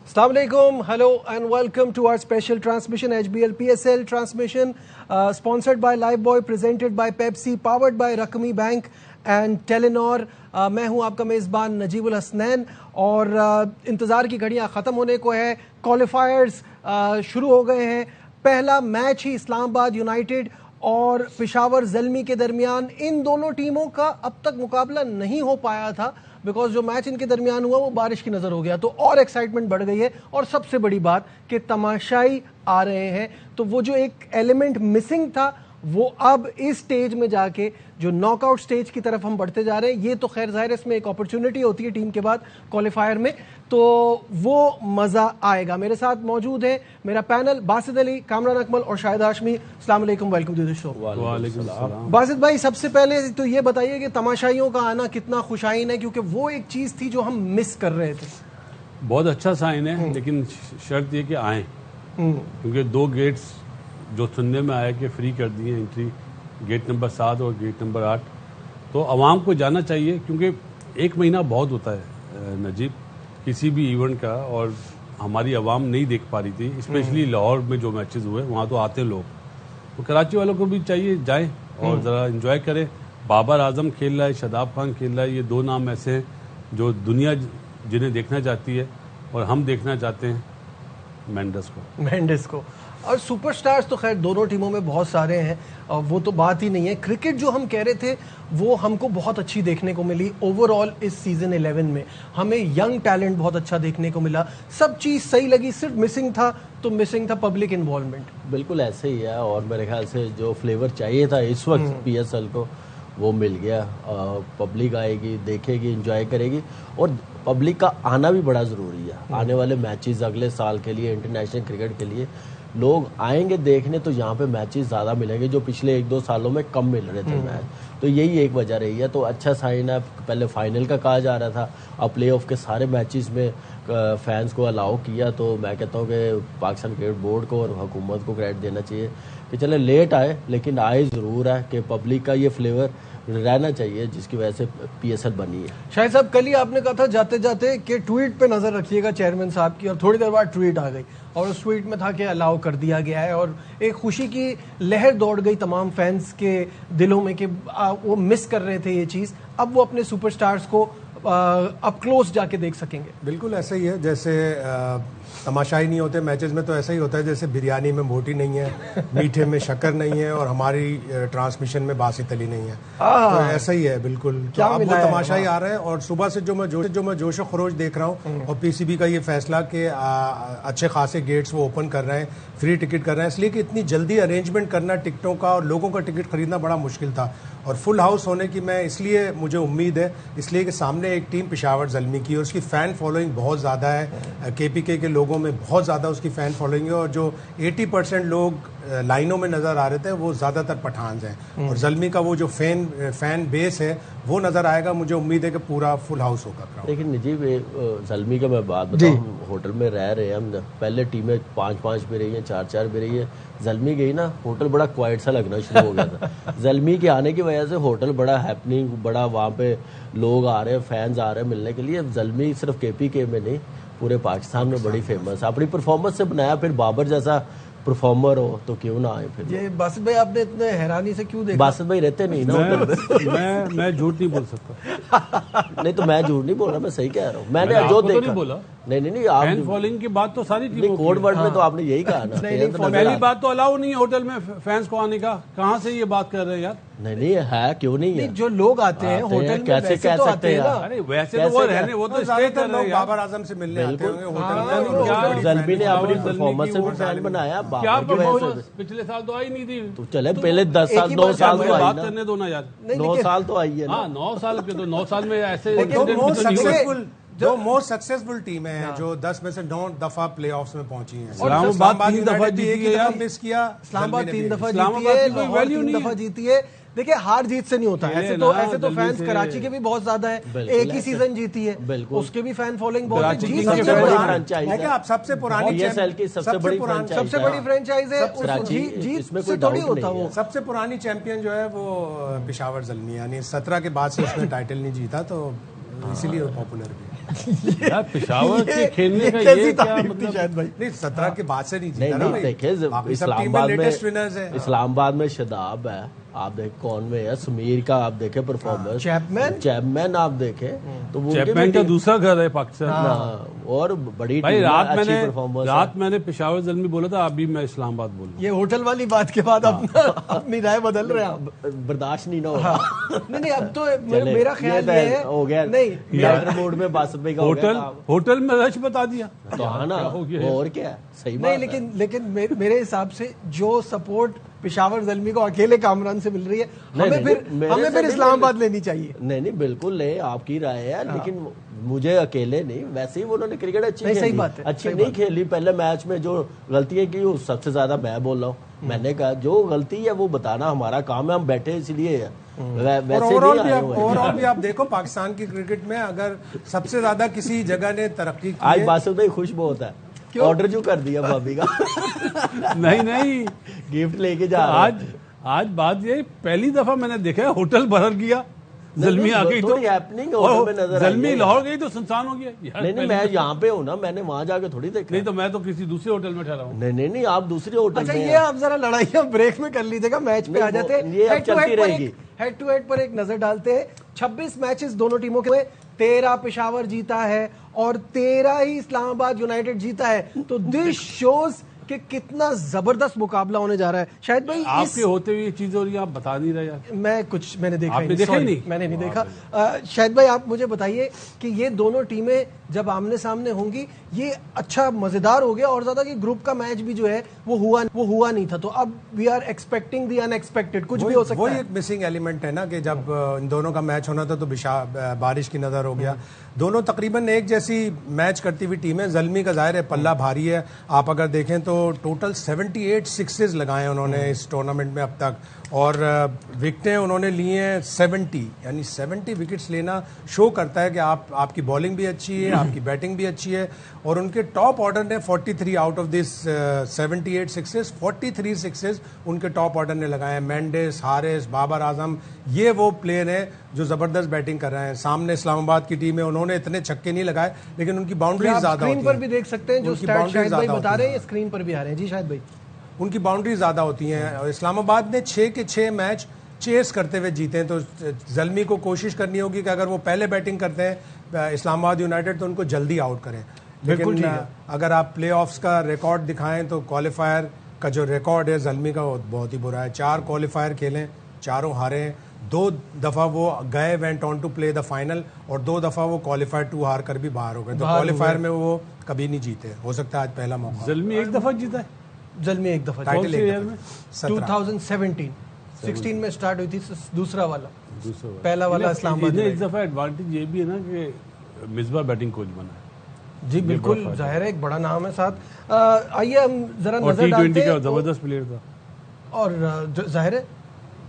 Assalamu alaikum, hello and welcome to our special transmission, HBL PSL transmission, sponsored by Lifebuoy, presented by Pepsi, powered by Rakmi Bank and Telenor. मैं हूं आपका मेज़बान नजीबुल हसनैन और इंतज़ार की घड़ियां ख़त्म होने को है। क्वालिफायर्स शुरू हो गए हैं। पहला मैच ही इस्लामाबाद यूनाइटेड और पेशावर ज़ल्मी के दरमियान। इन दोनों टीमों का अब तक मुकाबला नहीं हो पाया था बिकॉज जो मैच इनके दरमियान हुआ वो बारिश की नज़र हो गया, तो और एक्साइटमेंट बढ़ गई है। और सबसे बड़ी बात कि तमाशाई आ रहे हैं, तो वो जो एक एलिमेंट मिसिंग था वो अब इस स्टेज में जाके जो नॉकआउट स्टेज की तरफ हम बढ़ते जा रहे हैं। ये तो खैर ज़ाहिर इसमें एक अपॉर्चुनिटी होती है टीम के बाद क्वालिफायर में, तो वो मज़ा आएगा। मेरे साथ मौजूद है मेरा पैनल, बासित अली, कामरान अकमल और शाहिद हाशमी। अस्सलाम वालेकुम, वेलकम टू द शो। वालेकुम सलाम। बासित भाई, सबसे पहले तो ये बताइए कि तमाशाइयों का आना कितना खुशाइन है, क्योंकि वो एक चीज़ थी जो हम मिस कर रहे थे। बहुत अच्छा साइन है, लेकिन शर्त ये कि आए, क्योंकि 2 गेट्स जो सुनने में आया कि फ्री कर दिए एंट्री, गेट नंबर 7 और गेट नंबर 8, तो आवाम को जाना चाहिए, क्योंकि 1 महीना बहुत होता है नजीब किसी भी इवेंट का, और हमारी आवाम नहीं देख पा रही थी। स्पेशली लाहौर में जो मैचेस हुए वहाँ तो आते लोग, तो कराची वालों को भी चाहिए जाएं और ज़रा एंजॉय करें। बाबर आजम खेल रहा है, शादाब खान खेल रहा है, ये 2 नाम ऐसे हैं जो दुनिया जिन्हें देखना चाहती है, और हम देखना चाहते हैं मेंडिस को। और सुपरस्टार्स तो खैर दोनों टीमों में बहुत सारे हैं, और वो तो बात ही नहीं है। क्रिकेट जो हम कह रहे थे वो हमको बहुत अच्छी देखने को मिली ओवरऑल इस सीजन 11 में। हमें यंग टैलेंट बहुत अच्छा देखने को मिला, सब चीज़ सही लगी। सिर्फ मिसिंग था पब्लिक इन्वॉल्वमेंट। बिल्कुल ऐसे ही है, और मेरे ख्याल से जो फ्लेवर चाहिए था इस वक्त पीएसएल को वो मिल गया। पब्लिक आएगी, देखेगी, एंजॉय करेगी, और पब्लिक का आना भी बड़ा ज़रूरी है। आने वाले मैचेस अगले साल के लिए, इंटरनेशनल क्रिकेट के लिए लोग आएंगे देखने, तो यहाँ पे मैचेस ज़्यादा मिलेंगे जो पिछले 1-2 सालों में कम मिल रहे थे मैच, तो यही एक वजह रही है। तो अच्छा साइन है। पहले फाइनल का कहा जा रहा था, अब प्लेऑफ के सारे मैचेस में फैंस को अलाउ किया, तो मैं कहता हूँ कि पाकिस्तान क्रिकेट बोर्ड को और हुकूमत को क्रेडिट देना चाहिए कि चले लेट आए लेकिन आए ज़रूर है, कि पब्लिक का ये फ्लेवर रहना चाहिए जिसकी वजह से पीएसएल बनी है। शाहिद साहब, कल ही आपने कहा था जाते जाते कि ट्वीट पे नजर रखिएगा चेयरमैन साहब की, और थोड़ी देर बाद ट्वीट आ गई और उस ट्वीट में था कि अलाउ कर दिया गया है, और एक खुशी की लहर दौड़ गई तमाम फैंस के दिलों में कि वो मिस कर रहे थे ये चीज़। अब वो अपने सुपरस्टार्स को अप क्लोज जाके देख सकेंगे। बिल्कुल ऐसा ही है, जैसे तमाशाई नहीं होते मैचेस में, तो ऐसा ही होता है जैसे बिरयानी में बोटी नहीं है, मीठे में शक्कर नहीं है, और हमारी ट्रांसमिशन में बासित अली नहीं है। तो ऐसा ही है बिल्कुल। तो अब वो तमाशाई आ रहा है, और सुबह से जो मैं जोश खरोश देख रहा हूँ, और पीसीबी का ये फैसला कि अच्छे खासे गेट्स वो ओपन कर रहे हैं, फ्री टिकट कर रहे हैं, इसलिए कि इतनी जल्दी अरेंजमेंट करना टिकटों का और लोगों का टिकट खरीदना बड़ा मुश्किल था, और फुल हाउस होने की इसलिए मुझे उम्मीद है, इसलिए कि सामने एक टीम पेशावर ज़ल्मी की, और उसकी फ़ैन फॉलोइंग बहुत ज़्यादा है। केपीके के लोगों में बहुत ज़्यादा उसकी फ़ैन फॉलोइंग है, और जो 80% लोग लाइनों में नज़र आ रहे थे वो ज़्यादातर पठान्स हैं, और ज़ल्मी का वो जो फ़ैन बेस है वो नज़र आएगा। मुझे उम्मीद है कि पूरा फुल हाउस होगा। लेकिन नजीब, ज़ल्मी का मैं बात बताऊँ, हम होटल में रह रहे हैं, हम पहले टीमें 5-5 भी रही हैं, 4-4 भी रही है। ज़ल्मी गई ना, होटल बड़ा क्वाइट सा लगना शुरू हो गया था। ज़ल्मी के आने की वजह से होटल बड़ा हैपनिंग, बड़ा वहाँ पे लोग आ रहे हैं, फैंस आ रहे हैं मिलने के लिए। ज़ल्मी सिर्फ केपीके में नहीं, पूरे पाकिस्तान में बड़ी फेमस है। अपनी परफॉर्मेंस से बनाया, फिर बाबर जैसा परफॉर्मर हो तो क्यों ना आए। फिर ये बासित भाई, आपने इतने हैरानी से क्यों देखा? बासित भाई रहते नहीं ना मैं झूठ नहीं बोल सकता। नहीं, तो मैं झूठ नहीं बोल रहा, मैं सही कह रहा हूँ। मैंने जो देखा नहीं बोला। नहीं, आप फैन फॉलोइंग की बात तो सारी टीमों कोड वर्ड में तो आपने यही कहा ना। पहली बात तो अलाउ नहीं है होटल में फैंस को आने का। कहाँ से ये बात कर रहे हैं यार? नहीं है, क्यों नहीं है? जो लोग आते हैं होटल में कैसे कह सकते हैं? अरे वैसे तो वो रहने, वो तो स्टे कर रहे हैं। बाबर आजम से मिलने आते होंगे होटल में। ज़ल्मी ने अपनी परफॉर्मेंस से भी फैन बनाया। क्या परफॉर्मेंस? पिछले साल तो आई नहीं थी। तो चले पहले 10 साल 9 साल तो बात करने दो ना यार। 9 साल तो आई है। हाँ, 9 साल के, तो 9 साल में ऐसे जो मोस्ट सक्सेसफुल टीम है, जो 10 में से 9 दफा प्लेऑफ्स में पहुंची है। इस्लामाबाद 3 दफा जीती है, मिस किया। इस्लामाबाद 3 दफा जीती है, लाहौर 3 दफा जीती है। देखिए, हार जीत से नहीं होता। ऐसे तो फैंस कराची के भी बहुत ज्यादा है, एक ही सीजन जीती है, उसके भी फैन फॉलोइंग बहुत है। आप सबसे पुरानी सबसे बड़ी फ्रेंचाइज है, जीत से थोड़ी होता वो। सबसे पुरानी चैंपियन जो है वो पेशावर ज़ल्मी, यानी 17 के बाद से उसने टाइटल नहीं जीता, तो इसीलिए पॉपुलर भी है। यार पेशावर के खेलने का कैसी ये क्या तारीफ थी मतलब? शायद भाई? नहीं 17 के बाद से नहीं नहीं जीता ना नहीं भाई। देखे बाकी सब टीम में लेटेस्ट विनर्स है। इस्लामाबाद में शदाब है, आप देख कॉनवे है, समीर का आप देखे परफॉर्मेंस, चैपमैन आप देखे तो वो चैपमैन का दूसरा घर है पाकिस्तान। और बड़ी भाई टीम है, रात अच्छी मैंने परफॉर्मेंस पेशावर जल्मी बोला था, अभी मैं इस्लामाबाद बोलूँ। ये होटल वाली बात के बाद अपनी राय बदल रहे हैं आप। बर्दाश्त नहीं ना हो रहा। नहीं अब तो मेरा ख्याल ये है हो गया नहीं यार मूड में बात का हो गया होटल में रश बता दिया तो हाँ ना, और क्या है, सही बात नहीं लेकिन मेरे हिसाब से जो सपोर्ट पेशावर ज़ल्मी को अकेले कामरान से मिल रही है, हमें फिर इस्लामाबाद लेनी चाहिए। नहीं बिल्कुल ले, आपकी राय है, लेकिन मुझे अकेले नहीं, वैसे ही उन्होंने क्रिकेट अच्छी खेली, सही बात है, अच्छी नहीं खेली पहले मैच में, जो गलतियां की वो सबसे ज्यादा मैं बोल रहा हूँ। मैंने कहा जो गलती है वो बताना हमारा काम है, हम बैठे इसलिए है। ओवरऑल भी आप देखो पाकिस्तान की क्रिकेट में अगर सबसे ज्यादा किसी जगह ने तरक्की की आज बासुद भाई खुश बहुत है, ऑर्डर जो कर दिया भाभी का नहीं गिफ्ट लेके जा आज बात ये पहली दफा मैंने देखा है होटल भर गया, जल्मी आ गई तो जल्मी लाहौर गई तो सुनसान हो गया। नहीं मैं यहाँ पे हूँ ना, मैंने वहां जाके थोड़ी देखा। नहीं तो मैं तो किसी दूसरे होटल में ठहरा हूँ। नहीं आप दूसरे होटल अच्छा में। ये आप जरा लड़ाइयाँ ब्रेक में कर लीजिएगा, मैच पे आ जाते हैं। हेड टू हेड पर एक नजर डालते हैं। 26 मैचेस दोनों टीमों के हुए, 13 पेशावर जीता है और 13 ही इस्लामाबाद यूनाइटेड जीता है। तो दिस शोज कि कितना जबरदस्त मुकाबला होने जा रहा है। शायद भाई आपके होते हुए ये चीज हो रही है, आप बता नहीं रहे यार। मैंने देखा आपने देखा ही नहीं? मैंने नहीं देखा। शायद भाई आप मुझे बताइए कि ये दोनों टीमें जब आमने सामने होंगी ये अच्छा मजेदार हो गया, और ज्यादा कि ग्रुप का मैच भी जो है वो हुआ नहीं था। तो अब we are expecting the unexpected, कुछ भी हो सकता है। वही एक मिसिंग एलिमेंट है ना कि जब इन दोनों का मैच होना था तो बारिश की नजर हो गया। दोनों तकरीबन एक जैसी मैच करती हुई टीम है। ज़ल्मी का जाहिर है पल्ला भारी है, आप अगर देखें तो टोटल 78 सिक्सेस लगाए उन्होंने इस टूर्नामेंट में अब तक, और विकेटें उन्होंने लिए हैं 70, यानी 70 विकेट्स लेना शो करता है कि आपकी बॉलिंग भी अच्छी है, आपकी बैटिंग भी अच्छी है। और उनके टॉप ऑर्डर ने 43 out of this 78 sixes 43 sixes उनके टॉप ऑर्डर ने लगाए हैं। मेंडिस, हारिस, बाबर आजम, ये वो प्लेयर हैं जो जबरदस्त बैटिंग कर रहे हैं। सामने इस्लामाबाद की टीम है, उन्होंने इतने छक्के नहीं लगाए लेकिन उनकी बाउंड्रीज ज्यादा होती हैं। स्क्रीन पर भी देख सकते हैं जो स्टैट शायद भाई बता रहे हैं, स्क्रीन पर भी आ रहे हैं। जी शायद भाई, उनकी बाउंड्री ज्यादा होती हैं। और इस्लामाबाद ने 6 के 6 मैच चेस करते हुए जीते हैं। तो ज़ल्मी को कोशिश करनी होगी कि अगर वो पहले बैटिंग करते हैं इस्लामाबाद यूनाइटेड तो उनको जल्दी आउट करें। लेकिन अगर आप प्लेऑफ्स का रिकॉर्ड दिखाएं तो क्वालिफायर का जो रिकॉर्ड है ज़ल्मी का वो बहुत ही बुरा है। 4 क्वालिफायर खेलें, चारों हारे, 2 दफा वो गए went on to play the final, और 2 दफा वो क्वालिफायर 2 हार कर भी बाहर हो गए। तो क्वालिफायर में वो कभी नहीं जीते, हो सकता है आज पहला मौका। ज़ल्मी एक दफा जीता है, ज़ल्मी एक दफा, टाइटल एक दफा, 2017 16 में स्टार्ट हुई थी दूसरा वाला, पहला वाला इस्लामाबाद। इस दफा एडवांटेज ये भी है ना कि मिसबा बैटिंग कोच बना है। जी बिल्कुल, जाहिर है एक बड़ा नाम है साथ। आइए हम जरा नजर डालते हैं। जबरदस्त प्लेयर था, और जाहिर है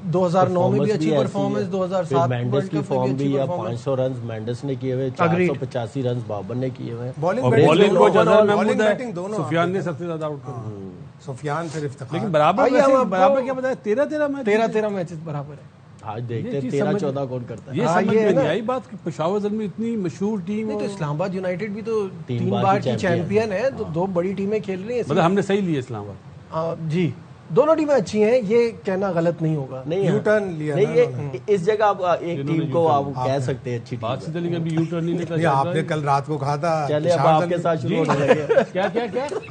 2009 में भी अच्छी परफॉर्मेंस, 2007 मेंडिस की फॉर्म भी है, 500 रन मेंडिस ने किए हुए, 485 रन बाबर ने किए हुए। बॉलिंग कोच अजहर महमूद है, सुफियान ने सबसे ज्यादा आउट किया। सुफियान फिर इफ्तिखार, लेकिन बराबर क्या बताया, 13 मैचेस बराबर है। आज देखते हैं 13-14 कौन करता है। ये समझ में नहीं आई बात कि पेशावर ज़ल्मी इतनी मशहूर टीम, नहीं तो इस्लामाबाद यूनाइटेड भी तो 3 बार की चैंपियन है, तो 2 बड़ी टीमें खेल रही हैं। मतलब हमने सही लिया इस्लामाबाद। जी दोनों टीमें अच्छी हैं, ये कहना गलत नहीं होगा। नहीं यू टर्न लिया नहीं, इस जगह आप एक टीम को आप कह सकते हैं अच्छी बात सीधे कभी यू टर्न नहीं लेता। आपने कल रात को कहा था, चले अब आपके साथ शुरू होने लगे। क्या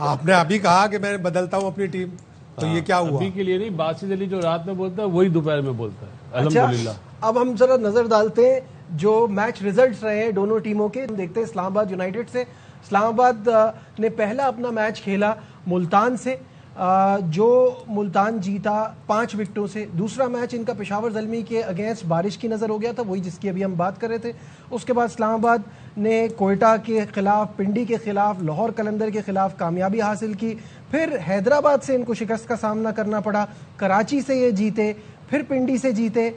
आपने अभी कहा कि मैं बदलता हूँ अपनी टीम, तो ये क्या हुआ? अभी के लिए नहीं, बासित अली जो रात में बोलता है वही दोपहर में बोलता है। अल्हम्दुलिल्लाह। अब हम जरा नजर डालते हैं जो मैच रिजल्ट्स रहे हैं दोनों टीमों के। देखते हैं इस्लामाबाद यूनाइटेड से। इस्लामाबाद ने पहला अपना मैच खेला मुल्तान से, जो मुल्तान जीता 5 विकेटों से। दूसरा मैच इनका पेशावर ज़ल्मी के अगेंस्ट बारिश की नज़र हो गया था, वही जिसकी अभी हम बात कर रहे थे। उसके बाद इस्लामाबाद ने कोयटा के खिलाफ, पिंडी के खिलाफ, लाहौर कलंदर के खिलाफ कामयाबी हासिल की। फिर हैदराबाद से इनको शिकस्त का सामना करना पड़ा, कराची से ये जीते, फिर पिंडी से जीते,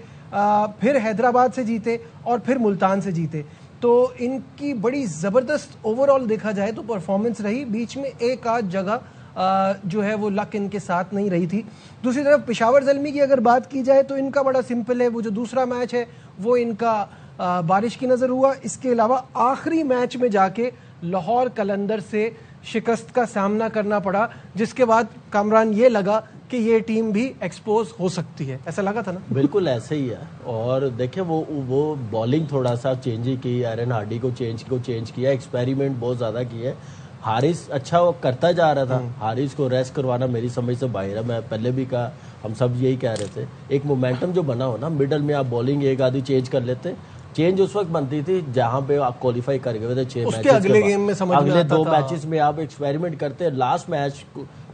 फिर हैदराबाद से जीते और फिर मुल्तान से जीते। तो इनकी बड़ी ज़बरदस्त ओवरऑल देखा जाए तो परफॉर्मेंस रही। बीच में एक आध जगह जो है वो लक इनके साथ नहीं रही थी। दूसरी तरफ पेशावर ज़ल्मी की अगर बात की जाए तो इनका बड़ा सिंपल है, वो जो दूसरा मैच है वो इनका बारिश की नजर हुआ। इसके अलावा आखिरी मैच में जाके लाहौर कलंदर से शिकस्त का सामना करना पड़ा, जिसके बाद कामरान ये लगा कि ये टीम भी एक्सपोज हो सकती है। ऐसा लगा था ना? बिल्कुल ऐसे ही है। और देखिए वो बॉलिंग थोड़ा सा चेंज ही की, एरन हार्डी को चेंज किया, एक्सपेरिमेंट बहुत ज़्यादा किया। हारिस अच्छा वो करता जा रहा था, हारिस को रेस्ट करवाना मेरी समझ से बाहर है। मैं पहले भी कहा, हम सब यही कह रहे थे, एक मोमेंटम जो बना हो ना मिडल में, आप बॉलिंग एक आधी चेंज कर लेते। चेंज उस वक्त बनती थी जहां पे आप क्वालिफाई कर गए थे 6 मैचेस के अगले गेम में समझ में अगले आता 2 था। मैचेस में आप एक्सपेरिमेंट करते, लास्ट मैच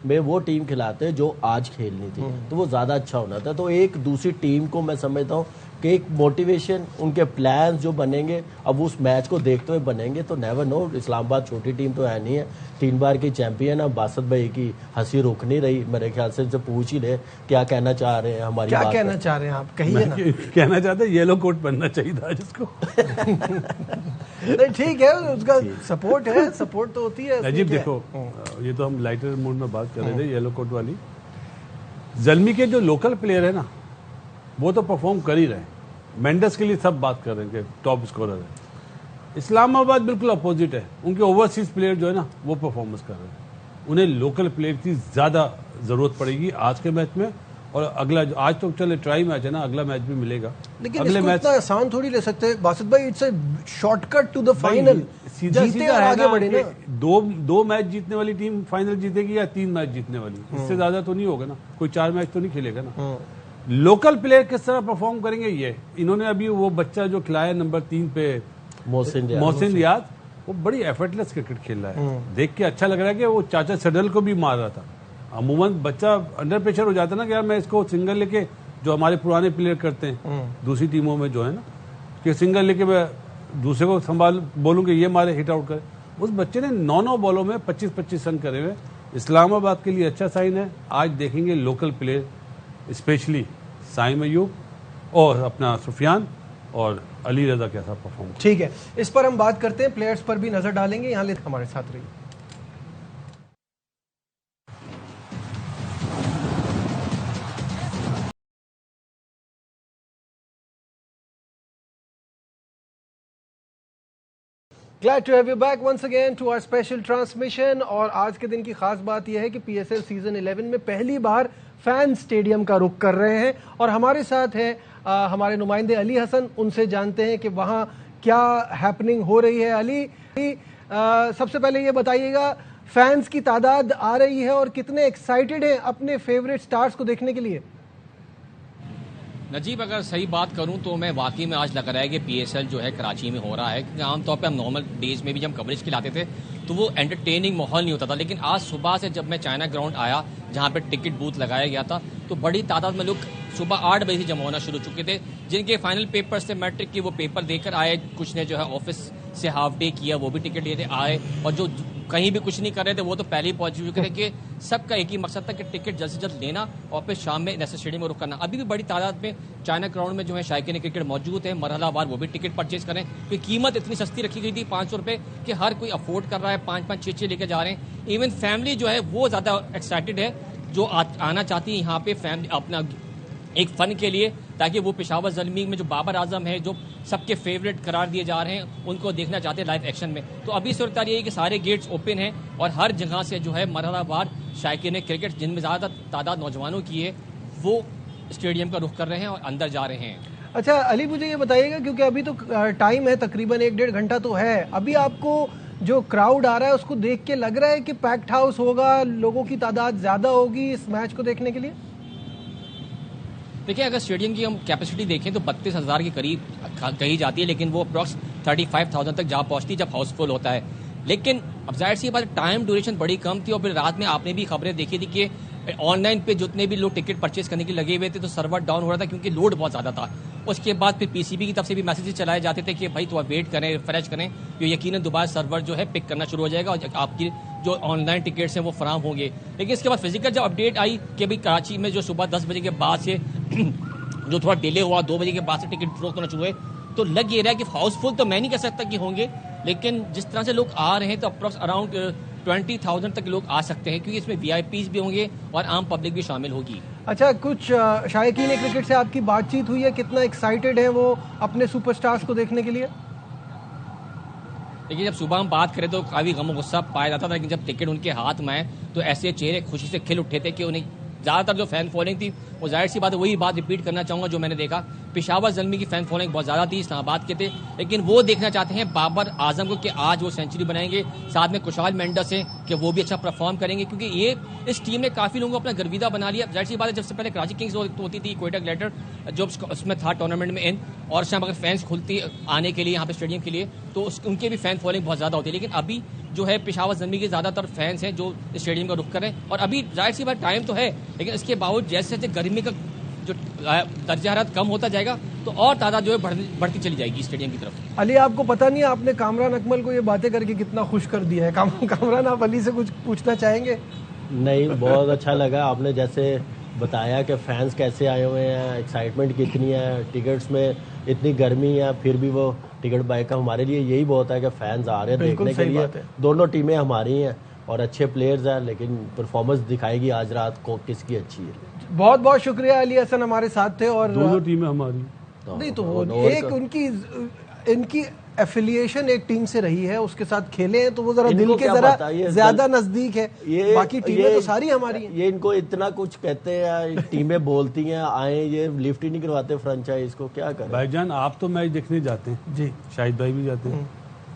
में वो टीम खिलाते जो आज खेलनी थी, तो वो ज्यादा अच्छा होना था। तो एक दूसरी टीम को मैं समझता हूँ कि एक मोटिवेशन, उनके प्लान जो बनेंगे अब उस मैच को देखते हुए बनेंगे, तो नेवर नो, इस्लामाबाद छोटी टीम तो है नहीं है, 3 बार की चैंपियन है। बासत भाई की हंसी रुक नहीं रही, मेरे ख्याल से इनसे पूछ ही ले क्या कहना चाह रहे हैं हमारी क्या बात कहना पर। चाह रहे हैं आप, कहिए ना। कहना चाहते येलो कोट पहनना चाहिए था जिसको। नहीं ठीक है, उसका सपोर्ट है, सपोर्ट तो होती है। अजीब देखो, ये तो हम लाइटर मूड में बात कर रहे थे येलो कोट वाली। जल्मी के जो लोकल प्लेयर है ना, वो तो परफॉर्म कर ही रहे हैं। मेंडस के लिए सब बात कर रहे हैं कि टॉप स्कोरर है। इस्लामाबाद बिल्कुल अपोजिट है, उनके ओवरसीज प्लेयर जो है ना वो परफॉर्मेंस कर रहे हैं। उन्हें लोकल प्लेयर की ज्यादा जरूरत पड़ेगी आज के मैच में, और अगला आज तो चले ट्राई मैच है ना, अगला मैच भी मिलेगा। लेकिन अगले इसको मैच इतना आसान थोड़ी ले सकते हैं बासित भाई। It's a shortcut to the final, सीधा जीते सीधा और है आगे ना बढ़े ना। कि दो मैच जीतने वाली टीम फाइनल जीतेगी या 3 मैच जीतने वाली, इससे ज्यादा तो नहीं होगा ना, कोई 4 मैच तो नहीं खेलेगा ना। लोकल प्लेयर किस तरह परफॉर्म करेंगे, ये इन्होंने अभी वो बच्चा जो खिलाया नंबर 3 पे मोहसिन रियाज, वो बड़ी एफर्टलेस क्रिकेट खेल रहा है। देख के अच्छा लग रहा है कि वो चाचा सडल को भी मार रहा था। अमूमन बच्चा अंडर प्रेशर हो जाता है ना कि यार मैं इसको सिंगल लेके, जो हमारे पुराने प्लेयर करते हैं दूसरी टीमों में जो है ना, कि सिंगल लेके मैं दूसरे को संभाल बोलूँ कि ये मारे हिट आउट करे। उस बच्चे ने 9 बॉलों में 25-25 रन करे हुए। इस्लामाबाद के लिए अच्छा साइन है। आज देखेंगे local player, specially Saim Ayub और अपना सुफियान और अली रजा कैसा परफॉर्म। ठीक है, इस पर हम बात करते हैं, प्लेयर्स पर भी नजर डालेंगे। यहाँ ले हमारे साथ रहिए। Glad to have you back once again to our special transmission। और आज के दिन की खास बात यह है कि PSL सीजन 11 में पहली बार फैन स्टेडियम का रुख कर रहे हैं, और हमारे साथ है हमारे नुमाइंदे अली हसन। उनसे जानते हैं कि वहाँ क्या हैपनिंग हो रही है। अली, सबसे पहले ये बताइएगा, फैंस की तादाद आ रही है और कितने एक्साइटेड हैं अपने फेवरेट स्टार्स को देखने के लिए? नजीब, अगर सही बात करूं तो मैं वाकई में आज लग रहा है कि PSL जो है कराची में हो रहा है, क्योंकि आमतौर पे हम नॉर्मल डेज में भी जब कवरेज के लाते थे तो वो एंटरटेनिंग माहौल नहीं होता था। लेकिन आज सुबह से जब मैं चाइना ग्राउंड आया, जहां पे टिकट बूथ लगाया गया था, तो बड़ी तादाद में लोग सुबह 8 बजे से जमा होना शुरू चुके थे। जिनके फाइनल पेपर्स थे मैट्रिक के, वो पेपर देकर आए। कुछ ने जो है ऑफिस से हाफ डे किया, वो भी टिकट लेते आए। और जो कहीं भी कुछ नहीं कर रहे थे वो तो पहले ही पहुंच चुके थे कि सबका एक ही मकसद था कि टिकट जल्द से जल्द लेना और फिर शाम में नेशनल स्टेडियम में रुक करना। अभी भी बड़ी तादाद में चाइना ग्राउंड में जो है शायकीन क्रिकेट मौजूद है। मरहलावार वो भी टिकट परचेज करें, क्योंकि कीमत इतनी सस्ती रखी गई थी 500 रुपये कि हर कोई अफोर्ड कर रहा है, 5-5, 6-6 लेके जा रहे हैं। इवन फैमिली जो है वो ज्यादा एक्साइटेड है, जो आना चाहती है यहाँ पे फैमिली अपना एक फन के लिए, ताकि वो पेशावर ज़ल्मी में जो बाबर आजम है, जो सबके फेवरेट करार दिए जा रहे हैं, उनको देखना चाहते हैं लाइव एक्शन में। तो अभी सूरत ये है कि सारे गेट्स ओपन हैं और हर जगह से जो है मरहलावार शायकीन क्रिकेट, जिनमें ज़्यादा तादाद नौजवानों की है, वो स्टेडियम का रुख कर रहे हैं और अंदर जा रहे हैं। अच्छा अली, मुझे ये बताइएगा, क्योंकि अभी तो टाइम है, तकरीबन 1-1.5 घंटा तो है, अभी आपको जो क्राउड आ रहा है उसको देख के लग रहा है कि पैक्ड हाउस होगा, लोगों की तादाद ज्यादा होगी इस मैच को देखने के लिए? देखिए, अगर स्टेडियम की हम कैपेसिटी देखें तो 32,000 के करीब कही जाती है, लेकिन वो अप्रॉक्स 35,000 तक जा पहुंचती है जब हाउसफुल होता है। लेकिन अब जाहिर सी बात, टाइम ड्यूरेशन बड़ी कम थी और फिर रात में आपने भी खबरें देखी थी कि ऑनलाइन पे जितने भी लोग टिकट परचेज करने के लिए लगे हुए थे तो सर्वर डाउन हो रहा था क्योंकि लोड बहुत ज़्यादा था। उसके बाद फिर PCB की तरफ से भी मैसेजेस चलाए जाते थे कि भाई थोड़ा वेट करें, रिफ्रेश करें, तो यकीनन दोबारा सर्वर जो है पिक करना शुरू हो जाएगा और आपकी जो ऑनलाइन टिकट्स हैं वो फराम होंगे। लेकिन इसके बाद फिजिकल जब अपडेट आई कि भाई कराची में जो सुबह 10 बजे के बाद से जो थोड़ा डिले हुआ, 2 बजे के बाद से टिकट फरोख्त होना शुरू हुए, तो लग ये रहा है कि हाउसफुल तो मैं नहीं कह सकता कि होंगे, लेकिन जिस तरह से लोग आ रहे हैं तो अप्रॉक्स अराउंड 20,000 तक लोग आ सकते हैं, क्योंकि इसमें VIPs भी होंगे और आम पब्लिक भी शामिल होगी। अच्छा, कुछ शायकीन क्रिकेट से आपकी बातचीत हुई है? कितना एक्साइटेड है वो अपने सुपरस्टार्स को देखने के लिए? देखिए, जब सुबह हम बात करें तो काफ़ी गम और गुस्सा पाया जाता था, लेकिन जब टिकट उनके हाथ में आए तो ऐसे चेहरे खुशी से खिल उठे थे कि उन्हें ज़्यादातर जो फैन फॉलोइंग थी वो जाहिर सी बात है वही बात रिपीट करना चाहूँगा जो मैंने देखा। पेशावर ज़ल्मी की फैन फॉलोइंग बहुत ज़्यादा थी, इस्लामाबाद के थे, लेकिन वो देखना चाहते हैं बाबर आजम को कि आज वो सेंचुरी बनाएंगे, साथ में कुशाल मेंडस हैं कि वो भी अच्छा परफॉर्म करेंगे, क्योंकि ये इस टीम ने काफ़ी लोगों को अपना गर्विदा बना लिया। जाहिर सी बात है, जब से पहले कराची किंग्स होती थी, क्वेटा ग्लेटर जो उसमें था टूर्नामेंट में इन, और शाम अगर फैंस खुलती आने के लिए यहाँ पे स्टेडियम के लिए तो उनके भी फैन फॉलोइंग बहुत ज़्यादा होती है। लेकिन अभी जो है पेशावर ज़ल्मी के ज़्यादातर फैंस हैं जो स्टेडियम का रुख करें, और अभी जाहिर सी बात टाइम तो है, लेकिन इसके बावजूद जैसे जैसे गर्मी का जो दर्जा हरारत कम होता जाएगा तो और तादाद जो है बढ़ती चली जाएगी स्टेडियम की तरफ। अली, आपको पता नहीं आपने कामरान अकमल को ये बातें करके कितना खुश कर दिया है। कामरान, आप अली से कुछ पूछना चाहेंगे? नहीं, बहुत अच्छा लगा आपने जैसे बताया कि फैंस कैसे आए हुए हैं, एक्साइटमेंट कितनी है, टिकट्स में इतनी गर्मी है फिर भी वो टिकट बाय का हमारे लिए यही बहुत है कि फैंस आ रहे हैं देखने के लिए। दोनों टीमें हमारी हैं और अच्छे प्लेयर्स हैं, लेकिन परफॉर्मेंस दिखाएगी आज रात को किसकी अच्छी है। बहुत बहुत शुक्रिया अली हसन, हमारे साथ थे। और दोनों टीमें हमारी नहीं तो एक इनकी एफिलिएशन एक टीम से रही है, उसके साथ खेले हैं तो वो जरा दिल के जरा ज्यादा नजदीक है। बाकी टीमें तो सारी हमारी हैं। ये इनको इतना कुछ कहते हैं, टीमें बोलती हैं आए, ये लिफ्ट ही नहीं करवाते फ्रेंचाइज को, क्या करें। भाईजान, आप तो मैच देखने जाते हैं जी, शाहिद भाई भी जाते हैं,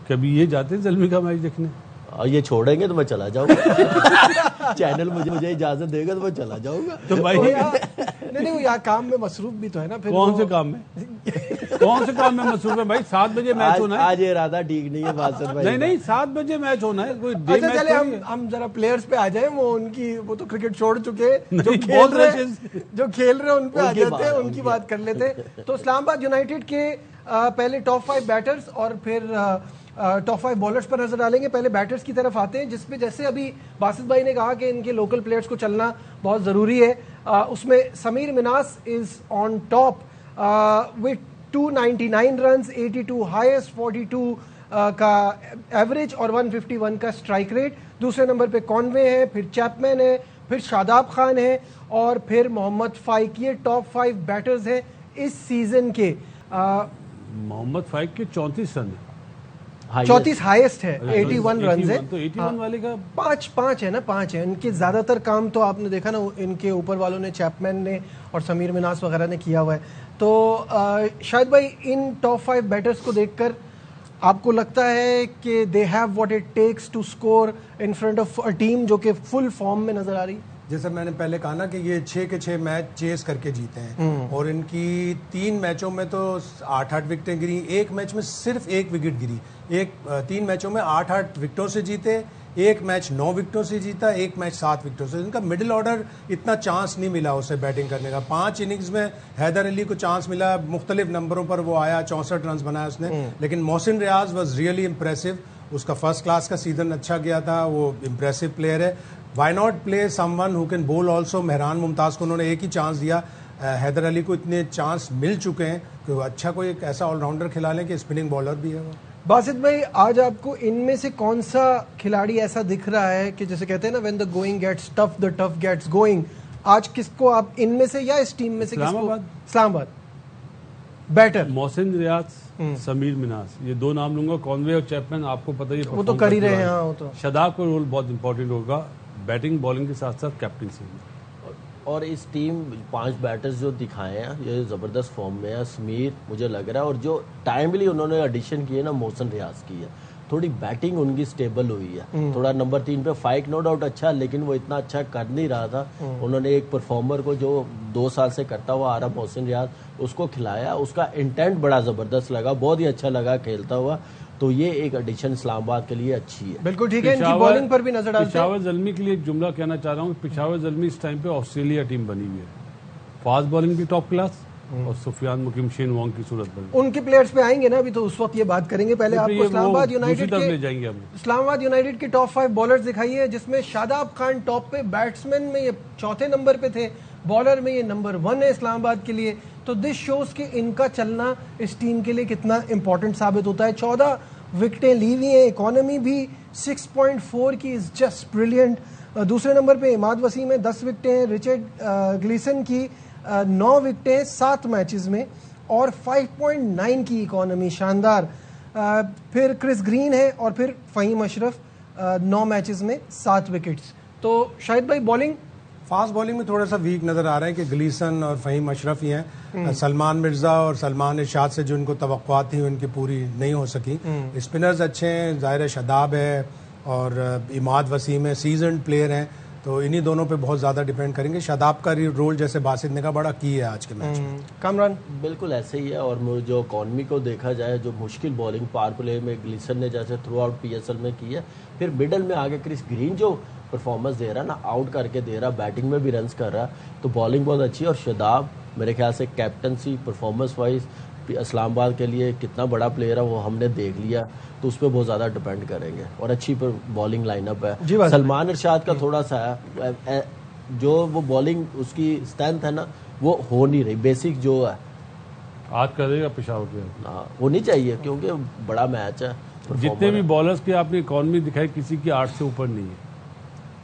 कभी ये जाते हैं ज़ल्मी का मैच देखने? और ये छोड़ेंगे तो मैं चला जाऊंगा। चैनल मुझे इजाजत देगा तो मैं चला जाऊंगा। तो भाई नहीं वो यहाँ काम में मसरूफ भी तो है ना। फिर कौन से काम में मसरूफ है भाई? 7 बजे मैच होना है। आज ये इरादा ठीक नहीं है बादशाह भाई। नहीं 7 बजे मैच होना है, कोई डे अच्छा मैच चले हम जरा प्लेयर्स पे आ जाए। वो तो क्रिकेट छोड़ चुके, जो खेल रहे उन पे आ जाते हैं, उनकी बात कर लेते हैं। तो इस्लामाबाद यूनाइटेड के पहले टॉप 5 बैटर्स और फिर टॉप 5 बॉलर्स पर नजर डालेंगे। पहले बैटर्स की तरफ आते हैं, जिसमें जैसे अभी बासित भाई ने कहा कि इनके लोकल प्लेयर्स को चलना बहुत जरूरी है। उसमें समीर मिनास is on top with 299 runs, 82 highest, 42 का एवरेज और 151 का स्ट्राइक रेट। दूसरे नंबर पे कॉनवे है, फिर चैपमैन है, फिर शादाब खान है और फिर मोहम्मद फाइक। ये टॉप 5 बैटर्स हैं इस सीजन के। मोहम्मद फाइक के 34 रन है, 34 हाईएस्ट है, 81 रन है। तो 81 वाले का 5 है ना, 5 है। इनके ज्यादातर काम तो आपने देखा ना, इनके ऊपर वालों ने, चैपमैन ने और समीर मिनास वगैरह ने किया हुआ है। तो शायद भाई इन टॉप 5 बैटर्स को देखकर आपको लगता है कि they have what it takes to score in front of a team जो कि फुल फॉर्म में नजर आ रही? जैसे मैंने पहले कहा ना कि ये 6 के 6 मैच चेस करके जीते हैं और इनकी 3 मैचों में तो 8-8 विकेटें गिरी, एक मैच में सिर्फ 1 विकेट गिरी। 3 मैचों में 8-8 विकेटों से जीते, एक मैच 9 विकेटों से जीता, एक मैच 7 विकेटों से। इनका मिडिल ऑर्डर इतना चांस नहीं मिला उसे बैटिंग करने का। 5 इनिंग्स में हैदर अली को चांस मिला, मुख्तलिफ नंबरों पर वो आया, 64 रन बनाया उसने, लेकिन Mohsin Riaz was really impressive. उसका फर्स्ट क्लास का सीजन अच्छा गया था, वो इम्प्रेसिव प्लेयर है। Why not play someone who can bowl also. Mehran Mumtaz को उन्होंने एक ही चांस दिया, हैदर अली को इतने चांस मिल चुके हैं कि वो अच्छा कोई एक ऐसा ऑलराउंडर खिला लें कि स्पिनिंग बॉलर भी है वो। बासित भाई, आज आपको इनमें से कौन सा खिलाड़ी ऐसा दिख रहा है कि जैसे कहते हैं ना, when the going gets tough the tough gets going, आज किसको आप इनमें से या इस टीम में से इस्लामाबाद बैटर? मोहसिन रियाज, समीर मिनास, ये 2 नाम लूंगा। कॉनवे और चैपमैन आपको पता ही वो तो कर ही रहे हैं। हाँ, वो तो शादाब का रोल बहुत इंपॉर्टेंट होगा, बैटिंग बॉलिंग के साथ साथ कैप्टनसी में। और इस टीम 5 बैटर्स जो दिखाए हैं ये ज़बरदस्त फॉर्म में है। समीर मुझे लग रहा है, और जो टाइमली उन्होंने एडिशन की है ना मोहसिन रियाज की है, थोड़ी बैटिंग उनकी स्टेबल हुई है। थोड़ा नंबर 3 पे फाइक नो डाउट अच्छा, लेकिन वो इतना अच्छा कर नहीं रहा था। उन्होंने एक परफॉर्मर को जो 2 साल से करता हुआ आ रहा मोहसिन रियाज, उसको खिलाया। उसका इंटेंट बड़ा ज़बरदस्त लगा, बहुत ही अच्छा लगा खेलता हुआ। तो ये एक एडिशन इस्लामाबाद के लिए अच्छी है। बिल्कुल ठीक है। इनकी बॉलिंग पर भी नजर डालते हैं। पेशावर ज़ल्मी के लिए एक जुमला कहना चाह रहा हूँ। पेशावर ज़ल्मी इस टाइम पे ऑस्ट्रेलिया टीम बनी हुई है, फास्ट बॉलिंग भी टॉप क्लास और सुफियान मुकीम शेन वॉन्ग की सूरत बनी। उनके प्लेयर्स पे आएंगे ना अभी, तो उस वक्त ये बात करेंगे। पहले आपको इस्लामाबाद यूनाइटेड के टॉप 5 बॉलर्स दिखाइए, जिसमें शादाब खान टॉप पे, बैट्समैन में ये 4थे नंबर पे थे, बॉलर में ये नंबर 1 है इस्लामाबाद के लिए। तो दिस शोज कि इनका चलना इस टीम के लिए कितना इंपॉर्टेंट साबित होता है। 14 विकेटें ली हुई हैं, इकोनॉमी भी 6.4 की इज जस्ट ब्रिलियंट। दूसरे नंबर पे इमाद वसीम है, 10 विकेटें हैं। रिचर्ड ग्लीसन की 9 विकेटें हैं 7 मैचेस में और 5.9 की इकोनॉमी, शानदार। फिर क्रिस ग्रीन है और फिर फ़हीम अशरफ 9 मैचेस में 7 विकेट्स। तो शाहिद भाई बॉलिंग, फास्ट बॉलिंग में थोड़ा सा वीक नजर आ रहा है कि ग्लीसन और फ़हीम अशरफ ही हैं। सलमान मिर्जा और सलमान इरशाद से जो इनको तवक्कुआत थी उनकी पूरी नहीं हो सकी। स्पिनर्स अच्छे हैं, ज़ाहिर शदाब है और इमाद वसीम है, सीजन प्लेयर हैं, तो इन्हीं दोनों पे बहुत ज़्यादा डिपेंड करेंगे। शदाब का रोल जैसे बासित ने कहा बड़ा की है आज के मैच में। कामरान बिल्कुल ऐसे ही है। और जो इकॉनमी को देखा जाए, जो मुश्किल बॉलिंग पावर प्ले में ग्लीसन ने जैसे थ्रू आउट पीएसएल में की है, फिर मिडल में आगे क्रिस ग्रीन जो परफॉर्मेंस दे रहा ना, आउट करके दे रहा, बैटिंग में भी रन्स कर रहा, तो बॉलिंग बहुत अच्छी है। और शदाब मेरे ख्याल से कैप्टनसी परफॉर्मेंस वाइज इस्लामाबाद के लिए कितना बड़ा प्लेयर है वो हमने देख लिया, तो उस पर बहुत ज़्यादा डिपेंड करेंगे। और अच्छी बॉलिंग लाइनअप है। सलमान इरशाद का थोड़ा सा है, जो वो बॉलिंग उसकी स्ट्रेंथ है ना, वो हो नहीं रही, बेसिक जो है आज करेगा पेशावर के होनी चाहिए, क्योंकि बड़ा मैच है। जितने भी बॉलर्स की आपने इकॉनमी दिखाई, किसी की 8 से ऊपर नहीं है।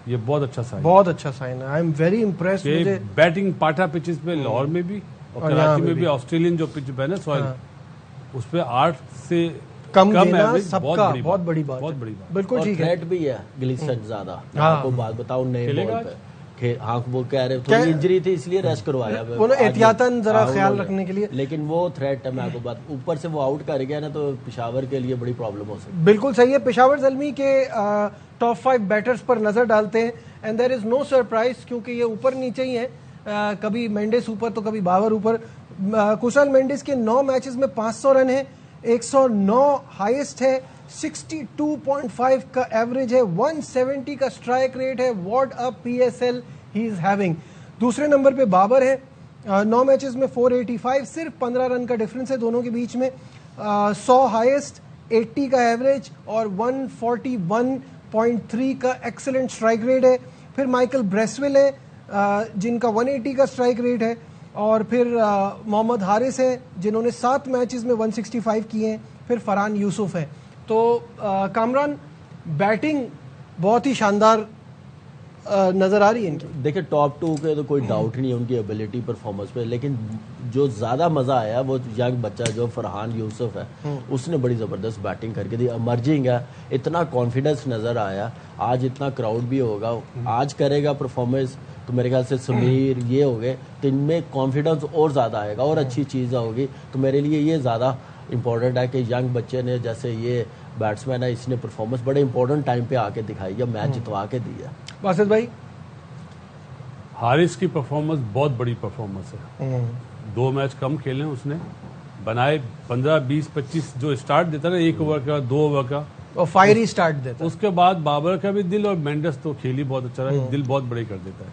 ये बहुत अच्छा साइन, बहुत अच्छा साइन है। I am very impressed. Batting पाटा पिचेस पे लाहौर में भी और कराची में भी, ऑस्ट्रेलियन जो पिच है ना सॉइल, उस पे 8 से कम देना एवरेज सबका बहुत बड़ी बात, बहुत बड़ी बात। बिल्कुल ठीक है। थ्रेट भी है ग्लिसन ज्यादा। आपको बात बताऊं, नए बॉल पे हाँ वो कह रहे थोड़ी इंजरी थी इसलिए रेस्ट करवाया वो एहतियातन जरा ख्याल रखने के लिए, लेकिन वो थ्रेट है। मैं आपको बात, ऊपर से वो आउट कर गया ना, तो पेशावर के लिए बड़ी प्रॉब्लम हो सकती है। बिल्कुल सही है। पेशावर ज़ल्मी के टॉप 5 बैटर्स पर नजर डालते हैं and there is no surprise, क्योंकि ये ऊपर नीचे ही है। कभी मेंडिस ऊपर तो कभी बाबर ऊपर। कुशल मेंडिस के 9 मैचेस में 500 रन है, 109 हाईएस्ट है, 62.5 का एवरेज है, 170 का स्ट्राइक रेट है। What a PSL he is having. दूसरे नंबर पे बाबर है, 9 मैचेस में 485, सिर्फ 15 रन का डिफरेंस है दोनों के बीच में। 100 हाईएस्ट, 80 का एवरेज और 141.3 का एक्सेलेंट स्ट्राइक रेट है। फिर माइकल ब्रेसवेल है, जिनका 180 का स्ट्राइक रेट है। और फिर मोहम्मद हारिस है, जिन्होंने 7 मैचेस में 165 किए हैं। फिर फरहान यूसुफ है। तो कामरान, बैटिंग बहुत ही शानदार नजर आ रही है इनकी। देखिए टॉप 2 के तो कोई डाउट नहीं है उनकी एबिलिटी परफॉर्मेंस पे, लेकिन जो ज्यादा मजा आया वो यंग बच्चा जो फरहान यूसुफ है, उसने बड़ी जबरदस्त बैटिंग करके दी। इमर्जिंग है, इतना कॉन्फिडेंस नजर आया। आज इतना क्राउड भी होगा, आज करेगा परफॉर्मेंस, तो मेरे ख्याल से समीर ये हो गए, तो इनमें कॉन्फिडेंस और ज़्यादा आएगा और अच्छी चीज़ होगी। तो मेरे लिए ये ज़्यादा इंपॉर्टेंट है कि यंग बच्चे ने, जैसे ये बैट्समैन है, इसने परफॉर्मेंस बड़े इंपॉर्टेंट टाइम पे आके दिखाई है, मैच जितवा के दिया। बासित भाई, हारिस की परफॉर्मेंस बहुत बड़ी परफॉर्मेंस है। 2 मैच कम खेले उसने, बनाए 15, 20, 25 जो स्टार्ट देता ना, 1 ओवर का, 2 ओवर का, और फायरी स्टार्ट देता। उसके बाद बाबर का भी दिल, और मेंडिस तो खेल ही बहुत अच्छा रहा, दिल बहुत बड़े कर देता है।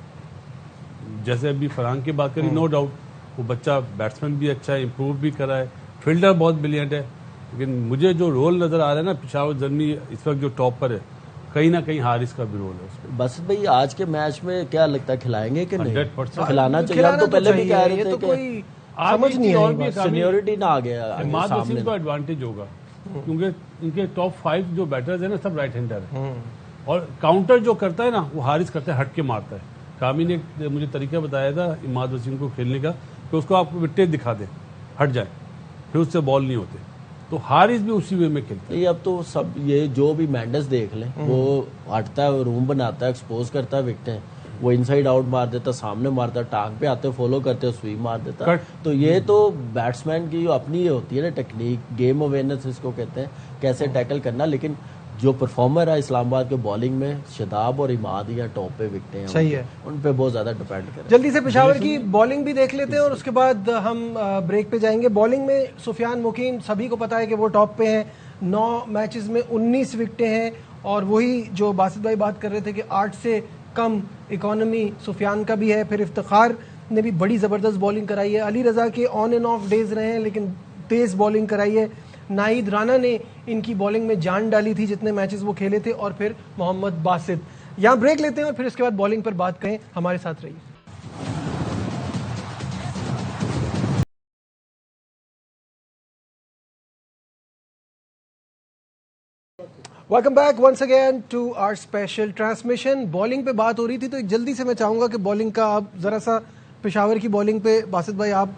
जैसे अभी फरहान की बात करी, नो डाउट वो बच्चा बैट्समैन भी अच्छा है, इंप्रूव भी करा है, फील्डर बहुत ब्रिलियंट है। लेकिन मुझे जो रोल नजर आ रहा है ना, पेशावर ज़ल्मी इस वक्त जो टॉप पर है, कहीं ना कहीं हारिस का भी रोल है उसमें। बस भाई आज के मैच में क्या लगता है, खिलाएंगे कि नहीं? 100% खिलाना चाहिए। हम तो पहले भी कह रहे थे कि आज समझ नहीं और आई भी बात। सीनियरिटी ना आ गया इमाद वसीम को एडवांटेज होगा, क्योंकि इनके टॉप 5 जो बैटर्स है ना, सब राइट हैंडर है, और काउंटर जो करता है ना, वो हारिस करता है, हट के मारता है। कामी ने मुझे तरीका बताया था इमाद वसीम को खेलने का, कि उसको आप विकेट दिखा दे, हट जाए, फिर उससे बॉल नहीं होते। तो हारिस भी उसी वे में खेलता है। ये अब तो सब, ये जो भी मेंडिस देख लें, वो हटता है, रूम बनाता है, एक्सपोज करता है विकेटें, वो इनसाइड आउट मार देता, सामने मारता, टांग पे आते फॉलो करते, स्वीप मार देता। तो ये तो बैट्समैन की जो अपनी होती है ना टेक्निक, गेम अवेयरनेस इसको कहते हैं, कैसे टैकल करना। लेकिन जो परफॉर्मर है इस्लामाबाद के बॉलिंग में, शदाब और इमाद या टॉप पे विकेटें हैं, सही है, उन पे बहुत ज्यादा डिपेंड करें। जल्दी से पेशावर की बॉलिंग भी देख लेते हैं और उसके बाद हम ब्रेक पे जाएंगे। बॉलिंग में सुफियान मुकीम, सभी को पता है कि वो टॉप पे हैं, 9 मैचेस में 19 विकेटें हैं, और वही जो बासित भाई बात कर रहे थे कि 8 से कम इकोनॉमी सुफियान का भी है। फिर इफ्तिखार ने भी बड़ी ज़बरदस्त बॉलिंग कराई है। अली रज़ा के ऑन एंड ऑफ डेज रहे हैं, लेकिन तेज़ बॉलिंग कराई है। नाहिद राना ने इनकी बॉलिंग में जान डाली थी जितने मैचेस वो खेले थे। और फिर मोहम्मद बासित। यहाँ ब्रेक लेते हैं और फिर इसके बाद बॉलिंग पर बात करें। हमारे साथ रहिए। Welcome back once again to our special transmission. Bowling पे बात हो रही थी तो एक जल्दी से मैं चाहूंगा कि बॉलिंग का आप जरा सा पेशावर की बॉलिंग पे बासित भाई आप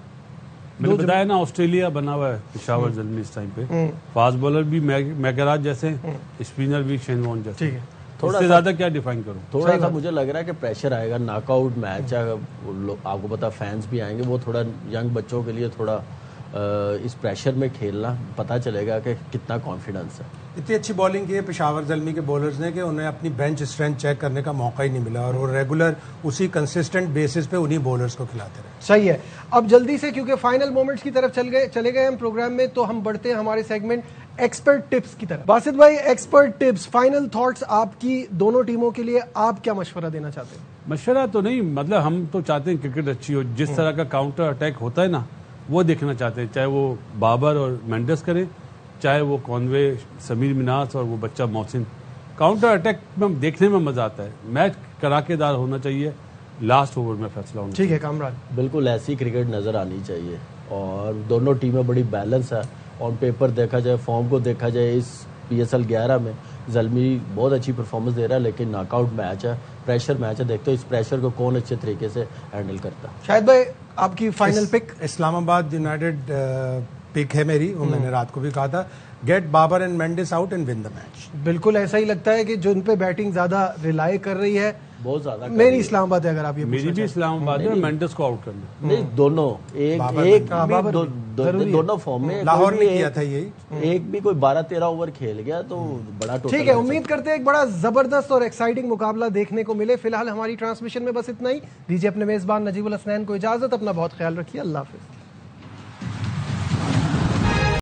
मैंने बताया ना ऑस्ट्रेलिया बना हुआ है पेशावर जल्दी इस टाइम पे। फास्ट बॉलर भी मैकराज जैसे, स्पिनर भी शेन वॉर्न जैसे। ठीक है, थोड़ा इससे ज्यादा क्या डिफाइन करूं? थोड़ा सा मुझे लग रहा है कि प्रेशर आएगा, नॉकआउट मैच है, आपको पता फैंस भी आएंगे, वो थोड़ा यंग बच्चों के लिए थोड़ा इस प्रेशर में खेलना पता चलेगा कि कितना कॉन्फिडेंस है। इतनी अच्छी बॉलिंग की है पेशावर ज़ल्मी के बॉलर्स ने कि उन्हें अपनी बेंच स्ट्रेंथ चेक करने का मौका ही नहीं मिला और वो रेगुलर उसी कंसिस्टेंट बेसिस पे उन्हीं बॉलर्स को खिलाते रहे। सही है। अब जल्दी से क्योंकि फाइनल मोमेंट्स की तरफ चले गए हम प्रोग्राम में, तो हम बढ़ते हैं हमारे सेगमेंट एक्सपर्ट टिप्स की तरफ। बासित भाई, एक्सपर्ट टिप्स, फाइनल थॉट्स आपकी दोनों टीमों के लिए, आप क्या मशवरा देना चाहते हैं? मशवरा तो नहीं, मतलब हम तो चाहते हैं क्रिकेट अच्छी हो। जिस तरह का काउंटर अटैक होता है ना, वो देखना चाहते हैं, चाहे वो बाबर और मेंडिस करें, चाहे वो कॉनवे, समीर मिनास और वो बच्चा मोहसिन। काउंटर अटैक में देखने में मजा आता है। मैच कराकेदार होना चाहिए, लास्ट ओवर में फैसला होना ठीक है कामरान। बिल्कुल ऐसी क्रिकेट नजर आनी चाहिए और दोनों टीमें बड़ी बैलेंस है। ऑन पेपर देखा जाए, फॉर्म को देखा जाए, इस PSL 11 में ज़ल्मी बहुत अच्छी परफॉर्मेंस दे रहा है, लेकिन नॉकआउट मैच है, प्रेशर मैच है। देखते हो इस प्रेशर को कौन अच्छे तरीके से हैंडल करता है। शायद भाई आपकी final pick? Islamabad united pick है मेरी, वो मैंने रात को भी कहा था, get Babar and Mendis out and win the match. बिल्कुल ऐसा ही लगता है कि जो इन पे बैटिंग ज्यादा रिलाई कर रही है, बहुत ज्यादा मेरी इस्लामाबाद है। अगर आप ये मेरी भी इस्लामाबाद है, मेंडिस को आउट करना। नहीं, दोनों दोनों फॉर्म में, लाहौर ने किया था यही, एक भी कोई 12-13 ओवर खेल गया तो बड़ा टोटल। ठीक है, उम्मीद करते हैं एक बड़ा जबरदस्त और एक्साइटिंग मुकाबला देखने को मिले। फिलहाल हमारी ट्रांसमिशन में बस इतना ही। दीजिए अपने मेजबान नजीबुल हसनैन को इजाजत। अपना बहुत ख्याल रखिए। अल्लाह हाफिज।